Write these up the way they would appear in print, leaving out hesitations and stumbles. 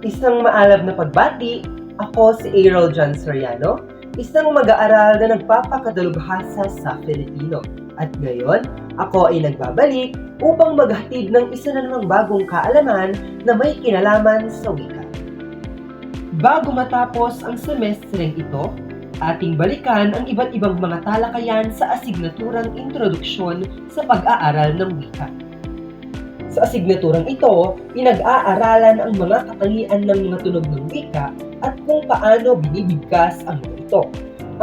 Isang maalab na pagbati, ako si Aerol John Soriano, isang mag-aaral na nagpapakadalubhasa sa Filipino. At ngayon, ako ay nagbabalik upang maghatid ng isa na namang bagong kaalaman na may kinalaman sa wika. Bago matapos ang semestreng ito, ating balikan ang iba't ibang mga talakayan sa asignaturang Introduksyon sa Pag-aaral ng Wika. Sa asignaturang ito, pinag-aaralan ang mga katangian ng mga tunog ng wika at kung paano binibigkas ang mga ito.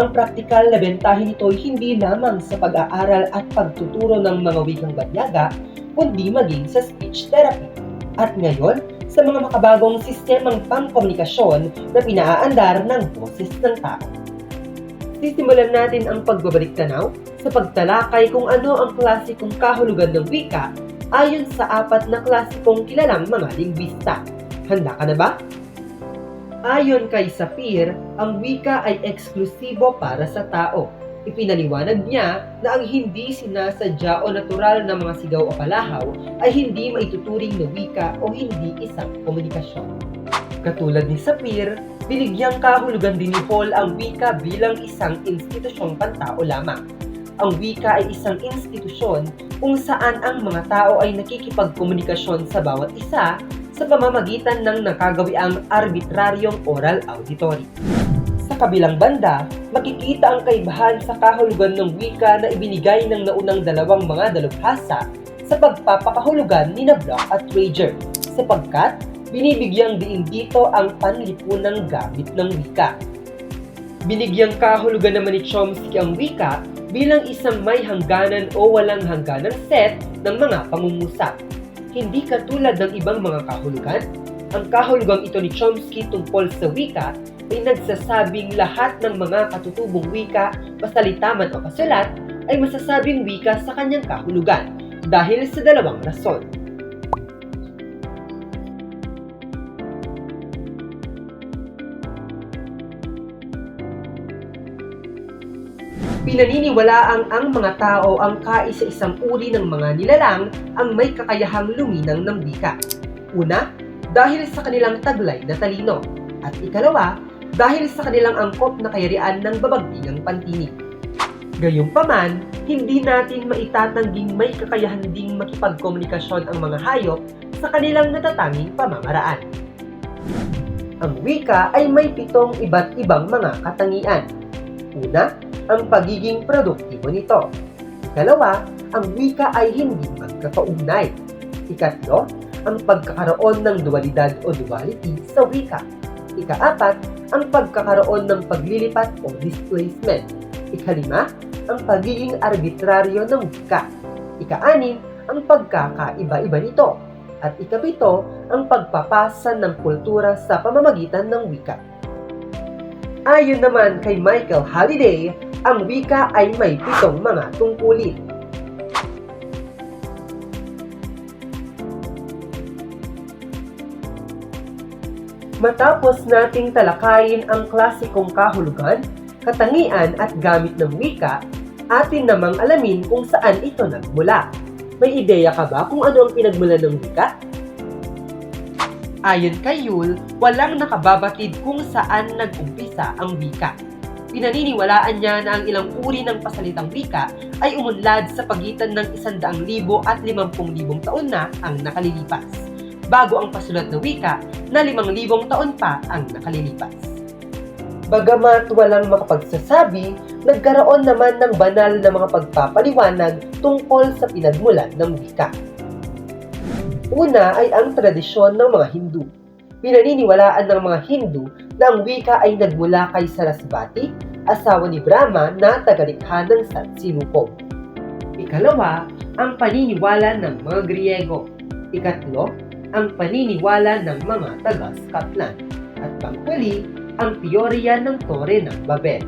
Ang praktikal na bentahin nito ay hindi lamang sa pag-aaral at pagtuturo ng mga wikang banyaga, kundi maging sa speech therapy. At ngayon, sa mga makabagong sistemang pangkomunikasyon na pinaaandar ng boses ng tao. Sisimulan natin ang pagbabalik-tanaw sa pagtalakay kung ano ang klasikong kahulugan ng wika ayon sa 4 na klasikong kilalang mga lingbista. Handa ka na ba? Ayon kay Sapir, ang wika ay eksklusibo para sa tao. Ipinaliwanag niya na ang hindi sinasadya o natural na mga sigaw o palahaw ay hindi maituturing na wika o hindi isang komunikasyon. Katulad ni Sapir, binigyang kahulugan din ni Hall ang wika bilang isang institusyong pantao lamang. Ang wika ay isang institusyon kung saan ang mga tao ay nakikipagkomunikasyon sa bawat isa sa pamamagitan ng nakagawiang arbitraryong oral auditory. Sa kabilang banda, makikita ang kaibahan sa kahulugan ng wika na ibinigay ng naunang dalawang mga dalubhasa sa pagpapakahulugan ni Block at Trager, sapagkat binibigyang diin dito ang panlipunang gamit ng wika. Binigyang kahulugan naman ni Chomsky ang wika bilang isang may hangganan o walang hangganang set ng mga pangungusap. Hindi katulad ng ibang mga kahulugan, ang kahulugang ito ni Chomsky tungkol sa wika ay nagsasabing lahat ng mga katutubong wika, pasalita man o pasulat, ay masasabing wika sa kanyang kahulugan dahil sa dalawang rason. Pinaniniwalaang ang mga tao ang kaisa-isang uri ng mga nilalang ang may kakayahang luminang ng wika. Una, dahil sa kanilang taglay na talino. At ikalawa, dahil sa kanilang angkop na kayarian ng babagtingang pantinig. Gayunpaman, hindi natin maitatangging may kakayahan ding makipagkomunikasyon ang mga hayop sa kanilang natatanging pamamaraan. Ang wika ay may 7 iba't ibang mga katangian. Una, ang pagiging produktibo nito. Ikalawa, ang wika ay hindi magkakaugnay. Ikatlo, ang pagkakaroon ng dualidad o duality sa wika. Ika-4, ang pagkakaroon ng paglilipat o displacement. Ika-5, ang pagiging arbitraryo ng wika. Ika-6, ang pagkakaiba-iba nito. At ika-7, ang pagpapasa ng kultura sa pamamagitan ng wika. Ayon naman kay Michael Halliday, ang wika ay may 7 mga tungkulin. Matapos nating talakayin ang klasikong kahulugan, katangian at gamit ng wika, atin namang alamin kung saan ito nagmula. May ideya ka ba kung ano ang pinagmulan ng wika? Ayon kay Yule, walang nakababatid kung saan nag-umpisa ang wika. Pinaniniwalaan niya na ang ilang uri ng pasalitang wika ay umunlad sa pagitan ng 100,000 at 50,000 taon na ang nakalilipas, bago ang pasulat na wika na 5,000 taon pa ang nakalilipas. Bagamat walang makapagsasabi, nagkaroon naman ng banal na mga pagpapaliwanag tungkol sa pinagmulan ng wika. Una ay ang tradisyon ng mga Hindu. Pinaniniwalaan ng mga Hindu na ang wika ay nagmula kay Sarasvati, asawa ni Brahma na tagalikha ng Sansinuko. Ikalawa, ang paniniwala ng mga Griego. Ikatlo, ang paniniwala ng mga taga-Scotland. At panghuli, ang teorya ng Tore ng Babel.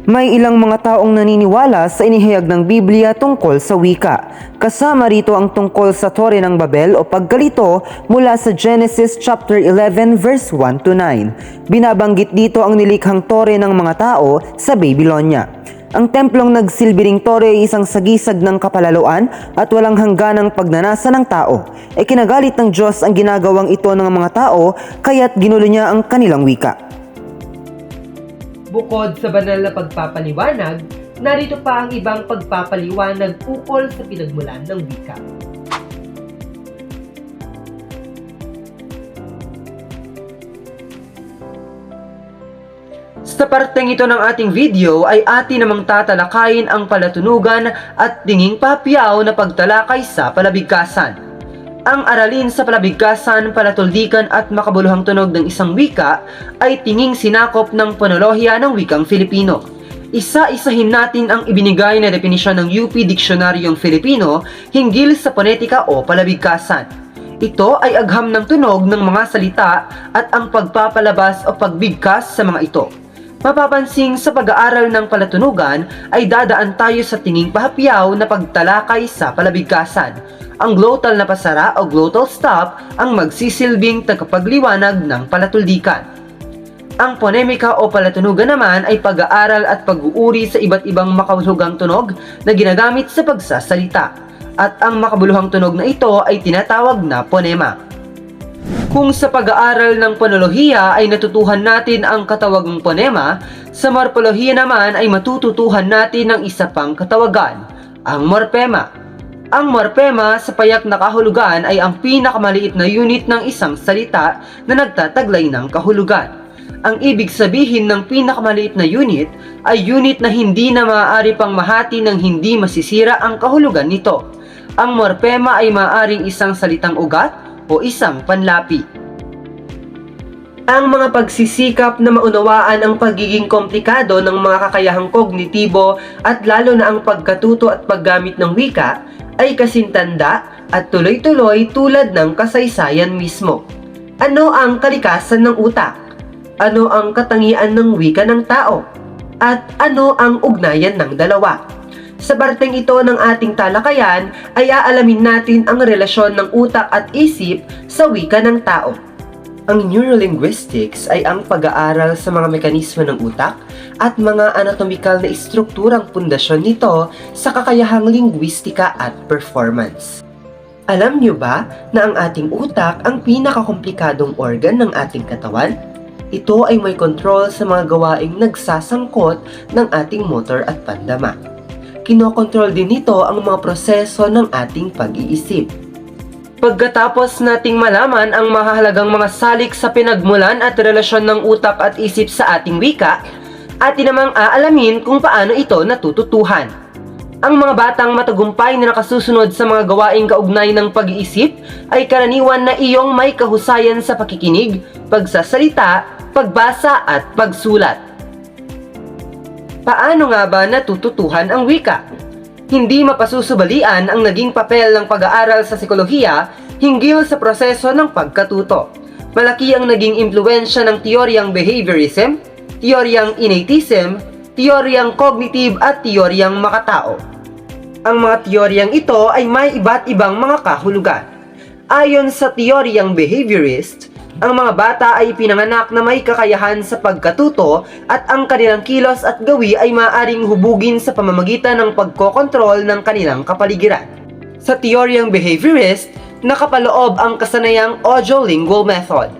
May ilang mga taong naniniwala sa inihayag ng Biblia tungkol sa wika. Kasama rito ang tungkol sa Tore ng Babel o pagkalito mula sa Genesis chapter 11 verse 1 to 9. Binabanggit dito ang nilikhang tore ng mga tao sa Babylonia. Ang templong nagsilbing tore ay isang sagisag ng kapalaluan at walang hangganang pagnanasa ng tao. Kinagalit ng Diyos ang ginagawang ito ng mga tao, kaya't ginulo niya ang kanilang wika. Bukod sa banal na pagpapaliwanag, narito pa ang ibang pagpapaliwanag ukol sa pinagmulan ng wika. Sa parteng ito ng ating video ay atin namang tatalakayin ang palatunugan at tinging papiyaw na pagtalakay sa palabigkasan. Ang aralin sa palabigkasan, palatuldikan at makabuluhang tunog ng isang wika ay tinging sinakop ng ponolohiya ng wikang Filipino. Isa-isahin natin ang ibinigay na definisyon ng UP Diksionaryong Filipino hinggil sa ponetika o palabigkasan. Ito ay agham ng tunog ng mga salita at ang pagpapalabas o pagbigkas sa mga ito. Mapapansing sa pag-aaral ng palatunugan ay dadaan tayo sa tinging pahapyaw na pagtalakay sa palabigkasan. Ang glottal na pasara o glottal stop ang magsisilbing tagapagliwanag ng palatuldikan. Ang ponemika o palatunugan naman ay pag-aaral at pag-uuri sa iba't ibang makahulugang tunog na ginagamit sa pagsasalita. At ang makabuluhang tunog na ito ay tinatawag na ponema. Kung sa pag-aaral ng ponolohiya ay natutuhan natin ang katawagang ponema, sa morpolohiya naman ay matututuhan natin ang isa pang katawagan, ang morpema. Ang morpema sa payak na kahulugan ay ang pinakamaliit na unit ng isang salita na nagtataglay ng kahulugan. Ang ibig sabihin ng pinakamaliit na unit ay unit na hindi na maaari pang mahati ng hindi masisira ang kahulugan nito. Ang morpema ay maaaring isang salitang ugat o isang panlapi. Ang mga pagsisikap na maunawaan ang pagiging komplikado ng mga kakayahang kognitibo at lalo na ang pagkatuto at paggamit ng wika ay kasintanda at tuloy-tuloy tulad ng kasaysayan mismo. Ano ang kalikasan ng utak? Ano ang katangian ng wika ng tao? At ano ang ugnayan ng dalawa? Sa parteng ito ng ating talakayan ay aalamin natin ang relasyon ng utak at isip sa wika ng tao. Ang neurolinguistics ay ang pag-aaral sa mga mekanismo ng utak at mga anatomikal na estrukturang pundasyon nito sa kakayahang lingwistika at performance. Alam niyo ba na ang ating utak ang pinakakomplikadong organ ng ating katawan? Ito ay may kontrol sa mga gawaing nagsasangkot ng ating motor at pandama. Kinokontrol din nito ang mga proseso ng ating pag-iisip. Pagkatapos nating malaman ang mahalagang mga salik sa pinagmulan at relasyon ng utak at isip sa ating wika, atin namang aalamin kung paano ito natututuhan. Ang mga batang matagumpay na nakasusunod sa mga gawaing kaugnay ng pag-iisip ay karaniwan na iyong may kahusayan sa pakikinig, pagsasalita, pagbasa at pagsulat. Paano nga ba natututuhan ang wika? Hindi mapasusubalian ang naging papel ng pag-aaral sa psikolohiya hinggil sa proseso ng pagkatuto. Malaki ang naging impluwensya ng teoryang behaviorism, teoryang innatism, teoryang cognitive at teoryang makatao. Ang mga teoryang ito ay may iba't ibang mga kahulugan. Ayon sa teoryang behaviorist, ang mga bata ay pinanganak na may kakayahan sa pagkatuto at ang kanilang kilos at gawi ay maaaring hubugin sa pamamagitan ng pagkokontrol ng kanilang kapaligiran. Sa teoryang behaviorist, nakapaloob ang kasanayang audiolingual method.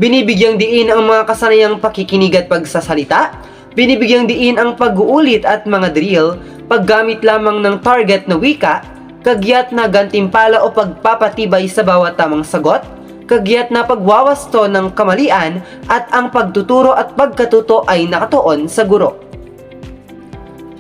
Binibigyang diin ang mga kasanayang pakikinig at pagsasalita, binibigyang diin ang pag-uulit at mga drill, paggamit lamang ng target na wika, kagyat na gantimpala o pagpapatibay sa bawat tamang sagot, kagyat na pagwawasto ng kamalian at ang pagtuturo at pagkatuto ay nakatuon sa guro.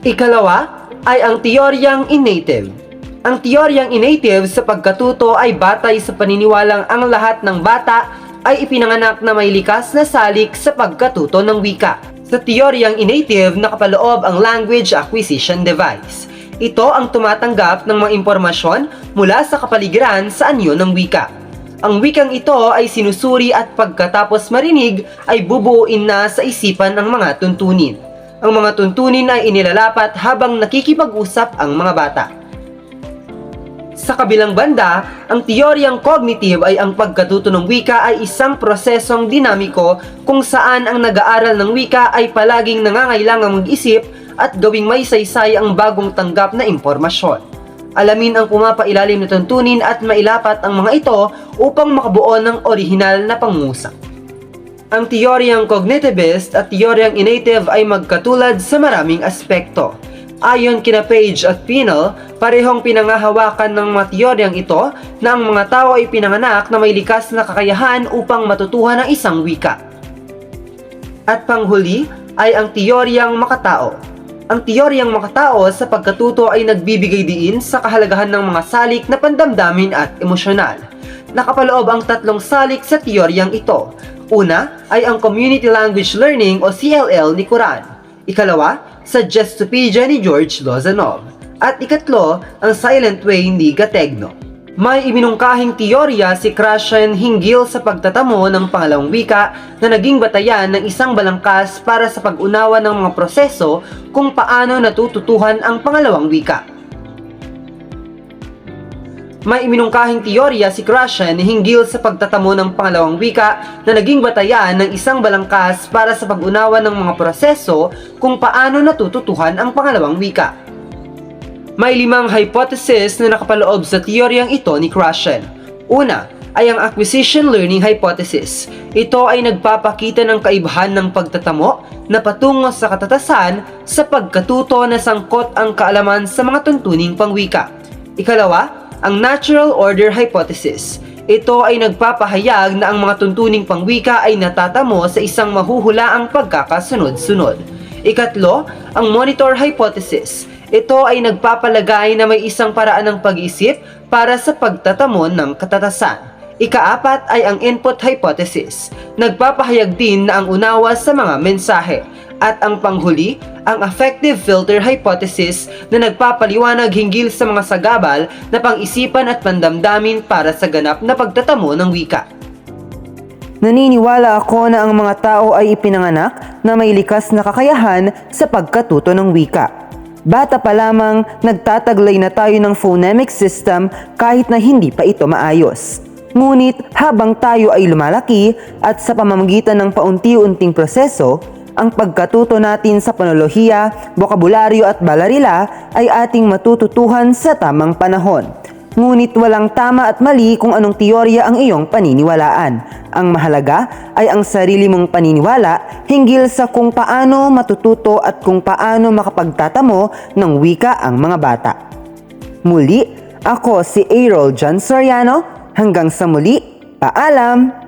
Ikalawa ay ang teoryang innative. Ang teoryang innative sa pagkatuto ay batay sa paniniwalang ang lahat ng bata ay ipinanganak na may likas na salik sa pagkatuto ng wika. Sa teoryang innative, nakapaloob ang language acquisition device. Ito ang tumatanggap ng mga impormasyon mula sa kapaligiran sa anyo ng wika. Ang wikang ito ay sinusuri at pagkatapos marinig ay bubuuin na sa isipan ng mga tuntunin. Ang mga tuntunin ay inilalapat habang nakikipag-usap ang mga bata. Sa kabilang banda, ang teoryang cognitive ay ang pagkatuto ng wika ay isang prosesong dinamiko kung saan ang nag-aaral ng wika ay palaging nangangailangang mag-isip at gawing may saysay ang bagong tanggap na impormasyon. Alamin ang pumapailalim na tuntunin at mailapat ang mga ito upang makabuo ng orihinal na pangusap. Ang teoryang cognitivist at teoryang innative ay magkatulad sa maraming aspekto. Ayon kina Page at Pinel, parehong pinangahawakan ng mga teoryang ito na ang mga tao ay pinanganak na may likas na kakayahan upang matutuhan ng isang wika. At panghuli ay ang teoryang makatao. Ang teoryang makatao sa pagkatuto ay nagbibigay diin sa kahalagahan ng mga salik na pandamdamin at emosyonal. Nakapaloob ang tatlong salik sa teoryang ito. Una ay ang Community Language Learning o CLL ni Kuran. Ikalawa, sa Gestopedia ni George Lozanov. At ikatlo, ang Silent Way ni Gategno. May iminungkahing teorya si Krashen hinggil sa pagtatamo ng pangalawang wika na naging batayan ng isang balangkas para sa pag-unawa ng mga proseso kung paano natututuhan ang pangalawang wika. May iminungkahing teorya si Krashen hinggil sa pagtatamo ng pangalawang wika na naging batayan ng isang balangkas para sa pag-unawa ng mga proseso kung paano natututuhan ang pangalawang wika. May 5 hypothesis na nakapaloob sa teoryang ito ni Krashen. Una ay ang acquisition learning hypothesis. Ito ay nagpapakita ng kaibahan ng pagtatamo na patungo sa katatasan sa pagkatuto na sangkot ang kaalaman sa mga tuntuning pangwika. Ikalawa, ang natural order hypothesis. Ito ay nagpapahayag na ang mga tuntuning pangwika ay natatamo sa isang mahuhulaang pagkakasunod-sunod. Ikatlo, ang monitor hypothesis. Ito ay nagpapalagay na may isang paraan ng pag-iisip para sa pagtatamo ng katatasan. Ikaapat ay ang input hypothesis. Nagpapahayag din na ang unawa sa mga mensahe. At ang panghuli, ang affective filter hypothesis na nagpapaliwanag hinggil sa mga sagabal na pang-isipan at pandamdamin para sa ganap na pagtatamo ng wika. Naniniwala ako na ang mga tao ay ipinanganak na may likas na kakayahan sa pagkatuto ng wika. Bata pa lamang, nagtataglay na tayo ng phonemic system kahit na hindi pa ito maayos. Ngunit habang tayo ay lumalaki at sa pamamagitan ng paunti-unting proseso, ang pagkatuto natin sa ponolohiya, bokabularyo at balarila ay ating matututuhan sa tamang panahon. Ngunit walang tama at mali kung anong teorya ang iyong paniniwalaan. Ang mahalaga ay ang sarili mong paniniwala hinggil sa kung paano matututo at kung paano makapagtatamo ng wika ang mga bata. Muli, ako si Errol John Soriano. Hanggang sa muli, paalam!